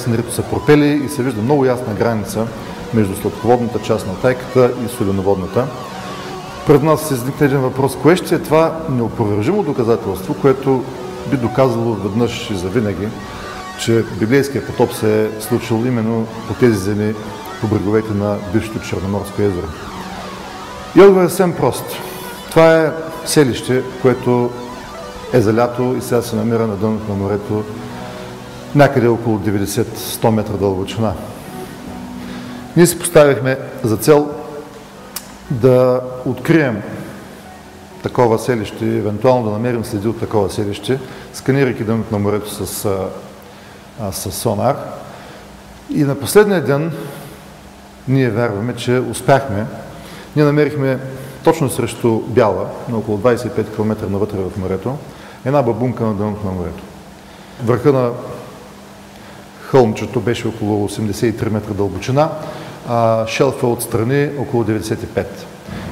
се наричат са пропели и се вижда много ясна граница между сладководната част на утайката и соленоводната. Пред нас се изникне един въпрос: кое ще е това неопровержимо доказателство, което би доказало веднъж и завинаги, че библейският потоп се е случил именно по тези земи, по бреговете на бившето Черноморско езеро? И отговорът е съвсем прост. Това е селище, което е залято и сега се намира на дъното на морето, някъде около 90-100 метра дълбочина. Ние си поставихме за цел да открием такова селище, евентуално да намерим следи от такова селище, сканирайки дъното на морето с сонар. И на последния ден ние вярваме, че успяхме. Ние намерихме точно срещу Бяла, на около 25 км навътре в морето, една бабунка на дъното на морето. Върха на хълмчето беше около 83 метра дълбочина, а шелфа отстрани около 95.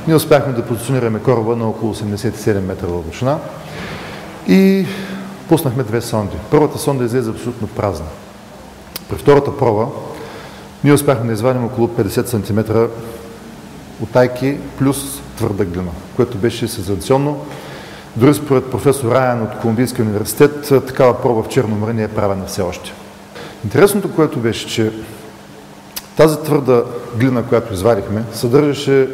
Ние успяхме да позиционираме кораба на около 87 метра дълбочина и пуснахме две сонди. Първата сонда излезе абсолютно празна. При втората проба ние успяхме да извадим около 50 см утайки плюс твърда глина, което беше сензационно. Дори според професор Райан от Колумбийския университет, такава проба в Черно море не е правена все още. Интересното, което беше, че тази твърда глина, която извадихме, съдържаше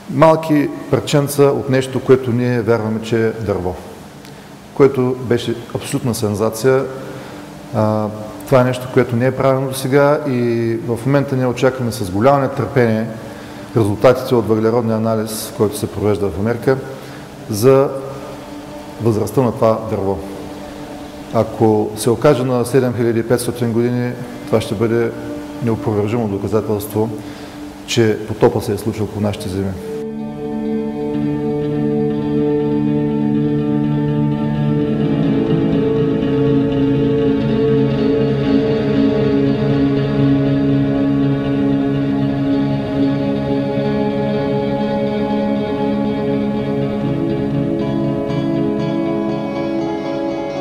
малки парченца от нещо, което ние вярваме, че е дърво, което беше абсолютна сензация. Това е нещо, което не е правено до сега и в момента ние очакваме с голямо нетърпение резултатите от въглеродния анализ, който се провежда в Америка, за възрастта на това дърво. Ако се окаже на 7500 години, това ще бъде неопровержимо доказателство, че потопа се е случил по нашите земи.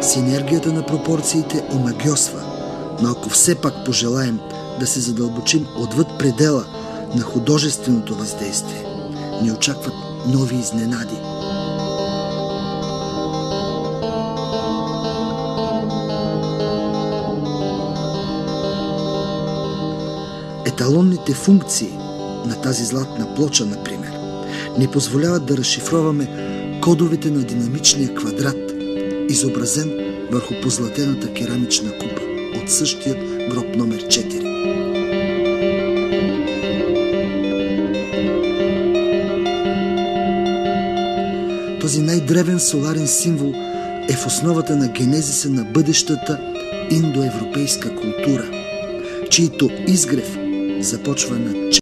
Синергията на пропорциите омагьосва, но ако все пак пожелаем да се задълбочим отвъд предела на художественото въздействие, ни очакват нови изненади. Еталонните функции на тази златна плоча, например, ни позволяват да разшифроваме кодовете на динамичния квадрат, изобразен върху позлатената керамична купа от същият гроб номер 4. Този най-древен соларен символ е в основата на генезиса на бъдещата индоевропейска култура, чието изгрев започва на